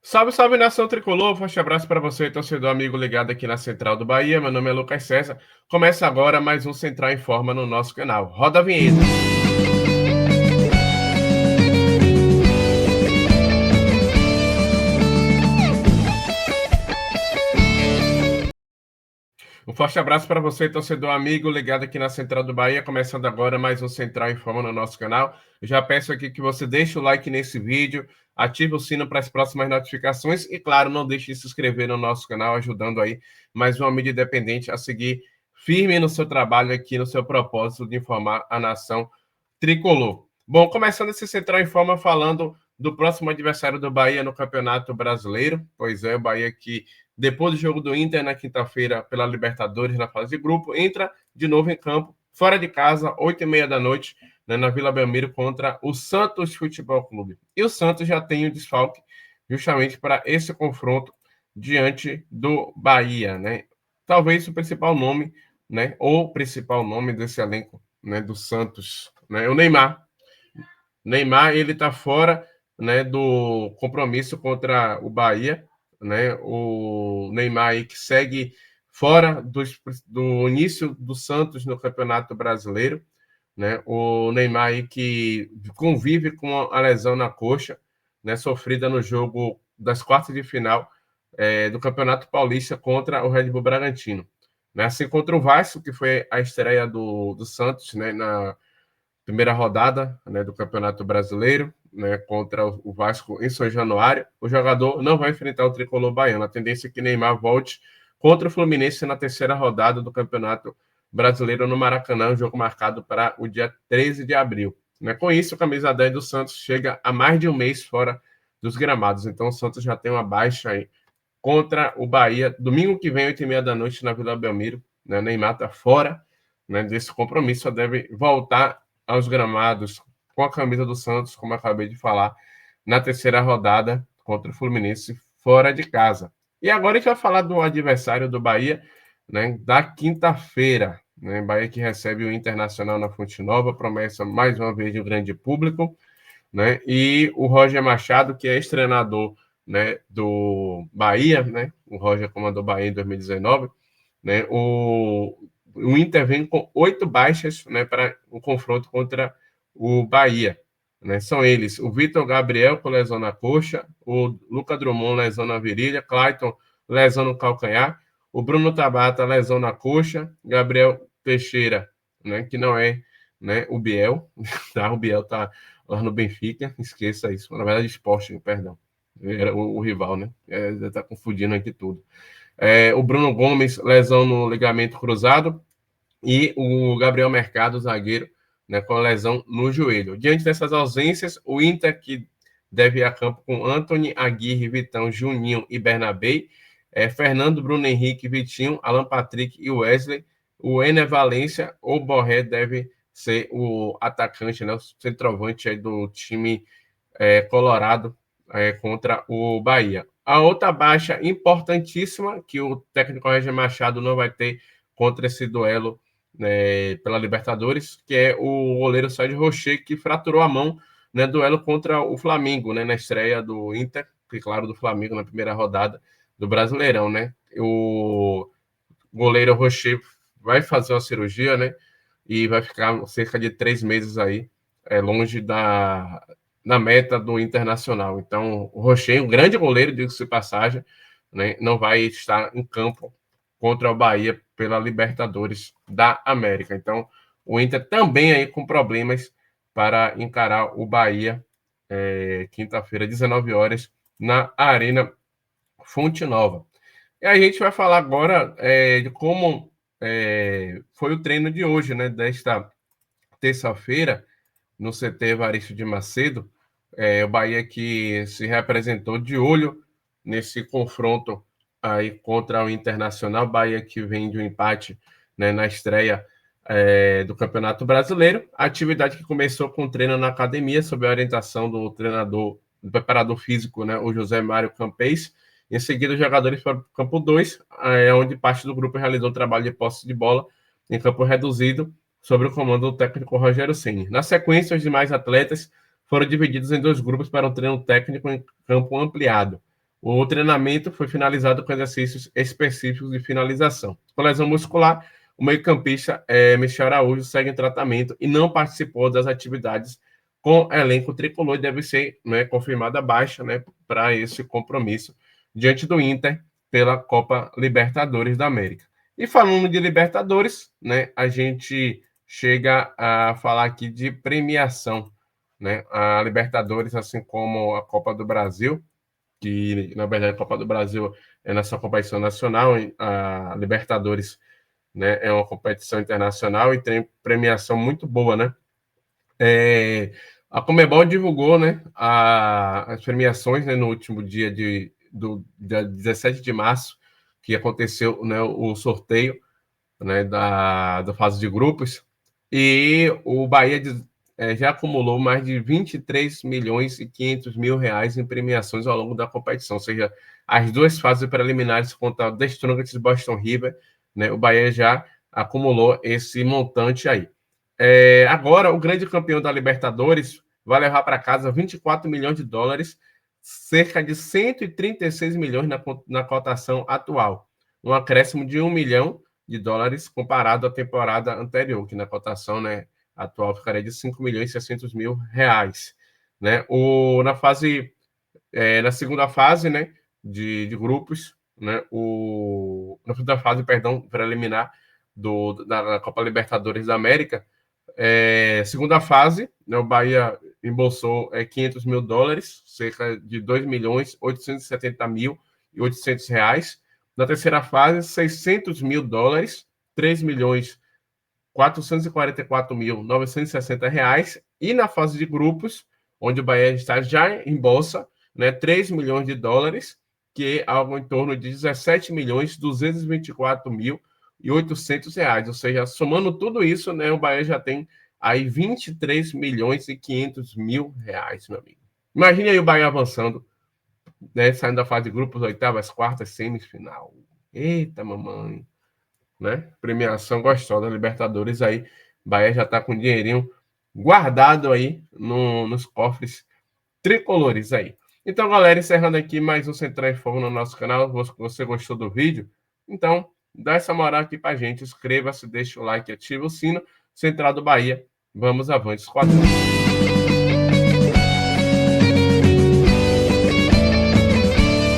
Salve, salve, nação tricolor! Forte abraço para você, torcedor amigo ligado aqui na Central do Bahia. Meu nome é Lucas César. Começa agora mais um Central em Forma no nosso canal. Roda a vinheta. Um forte abraço para você, torcedor amigo ligado aqui na Central do Bahia. Começando agora mais um Central em Forma no nosso canal. Eu já peço aqui que você deixe o like nesse vídeo, ative o sino para as próximas notificações e, claro, não deixe de se inscrever no nosso canal, ajudando aí mais uma mídia independente a seguir firme no seu trabalho aqui, no seu propósito de informar a nação tricolor. Bom, começando esse Central em Forma falando do próximo adversário do Bahia no Campeonato Brasileiro. Pois é, o Bahia que, depois do jogo do Inter na quinta-feira pela Libertadores na fase de grupo, entra de novo em campo, fora de casa, 8h30 da noite, né, na Vila Belmiro, contra o Santos Futebol Clube. E o Santos já tem o desfalque justamente para esse confronto diante do Bahia, né? Talvez o principal nome, né, ou principal nome desse elenco, né, do Santos, né, o Neymar. Neymar, ele está fora, né, do compromisso contra o Bahia, né? O Neymar aí que segue fora do início do Santos no Campeonato Brasileiro, né? O Neymar aí que convive com a lesão na coxa, né, sofrida no jogo das quartas de final do Campeonato Paulista contra o Red Bull Bragantino. Né? Assim contra o Vasco, que foi a estreia do Santos, né, na primeira rodada, né, do Campeonato Brasileiro, né, contra o Vasco em São Januário. O jogador não vai enfrentar o tricolor baiano. A tendência é que Neymar volte contra o Fluminense na terceira rodada do Campeonato Brasileiro no Maracanã, um jogo marcado para o dia 13 de abril. Né? Com isso, o camisa 10 do Santos chega a mais de um mês fora dos gramados. Então, o Santos já tem uma baixa aí contra o Bahia, domingo que vem, 8h30 da noite, na Vila Belmiro. Né? Neymar está fora, né, desse compromisso, só deve voltar aos gramados com a camisa do Santos, como eu acabei de falar, na terceira rodada contra o Fluminense, fora de casa. E agora a gente vai falar do adversário do Bahia, né, da quinta-feira. Né, Bahia que recebe o Internacional na Fonte Nova, promessa mais uma vez de um grande público. Né, e o Roger Machado, que é ex-treinador, né, do Bahia, né, o Roger comandou o Bahia em 2019, né, o Inter vem com 8 baixas, né, para o confronto contra o Bahia. Né? São eles o Vitor Gabriel com lesão na coxa, o Lucas Drummond lesão na virilha, Clayton lesão no calcanhar, o Bruno Tabata lesão na coxa, Gabriel Teixeira, né, que não é, né, o Biel, tá? O Biel tá lá no Benfica, esqueça isso, na verdade Sporting, perdão, era o rival, né? Tá confundindo aqui tudo. O Bruno Gomes, lesão no ligamento cruzado, e o Gabriel Mercado, zagueiro, né, com lesão no joelho. Diante dessas ausências, o Inter, que deve ir a campo com Antony, Aguirre, Vitão, Juninho e Bernabé, Fernando, Bruno Henrique, Vitinho, Alan Patrick e Wesley, o Ener Valência ou Borré deve ser o atacante, né, o centroavante aí do time colorado contra o Bahia. A outra baixa importantíssima que o técnico Roger Machado não vai ter contra esse duelo, né, pela Libertadores, que é o goleiro Sérgio Rocher, que fraturou a mão, né, duelo contra o Flamengo, né, na estreia do Inter, e claro, do Flamengo na primeira rodada do Brasileirão, né? O goleiro Rocher vai fazer uma cirurgia, né? E vai ficar cerca de 3 meses aí, longe da meta do Internacional. Então, o Rocher, um grande goleiro, diga-se de passagem, né, não vai estar em campo contra o Bahia pela Libertadores da América. Então, o Inter também aí com problemas para encarar o Bahia quinta-feira, 19 horas, na Arena Fonte Nova. E a gente vai falar agora de como foi o treino de hoje, né, desta terça-feira, no CT Evaristo de Macedo. O Bahia que se representou de olho nesse confronto aí contra o Internacional. Bahia que vem de um empate, né, na estreia do Campeonato Brasileiro. A atividade que começou com treino na academia, sob a orientação do treinador, do preparador físico, né, o José Mário Campês. Em seguida, os jogadores foram para o campo 2, onde parte do grupo realizou o trabalho de posse de bola em campo reduzido, sob o comando do técnico Rogério Ceni. Na sequência, os demais atletas foram divididos em 2 grupos para um treino técnico em campo ampliado. O treinamento foi finalizado com exercícios específicos de finalização. Com lesão muscular, o meio-campista Michel Araújo segue em tratamento e não participou das atividades com elenco tricolor e deve ser, né, confirmada a baixa, né, para esse compromisso diante do Inter pela Copa Libertadores da América. E falando de Libertadores, né, a gente chega a falar aqui de premiação, né? A Libertadores, assim como a Copa do Brasil, que na verdade a Copa do Brasil é nossa competição nacional, a Libertadores, né, é uma competição internacional e tem premiação muito boa, né? A Conmebol divulgou, né, as premiações, né, no último dia do dia 17 de março, que aconteceu, né, o sorteio, né, da fase de grupos, e o Bahia já acumulou mais de 23 milhões e 500 mil reais em premiações ao longo da competição, ou seja, as duas fases preliminares contra o The Strongest e Boston River, né, o Bahia já acumulou esse montante aí. Agora, o grande campeão da Libertadores vai levar para casa 24 milhões de dólares, cerca de 136 milhões na cotação atual, um acréscimo de 1 milhão de dólares comparado à temporada anterior, que na cotação, né, atual ficaria de 5 milhões e 600 mil reais. Né? Na segunda fase, né, de grupos, né, na segunda fase, perdão, preliminar da Copa Libertadores da América, segunda fase, né, o Bahia embolsou 500 mil dólares, cerca de 2 milhões 870 mil e 800 reais. Na terceira fase, 600 mil dólares, 3 milhões 444 mil 960 reais. E na fase de grupos, onde o Bahia está já em bolsa, né, 3 milhões de dólares, que é algo em torno de 17 milhões 224 mil e 800 reais. Ou seja, somando tudo isso, né, o Bahia já tem aí 23 milhões e 500 mil reais, meu amigo. Imagine aí o Bahia avançando, né, saindo da fase de grupos, oitavas, quartas, semifinal. Eita, mamãe. Né? Premiação gostosa, Libertadores aí. Bahia já tá com dinheirinho guardado aí nos cofres tricolores aí. Então, galera, encerrando aqui mais um Central em Fogo no nosso canal. Você gostou do vídeo? Então, dá essa moral aqui pra gente. Inscreva-se, deixa o like, ativa o sino. Central do Bahia. Vamos avante, 4.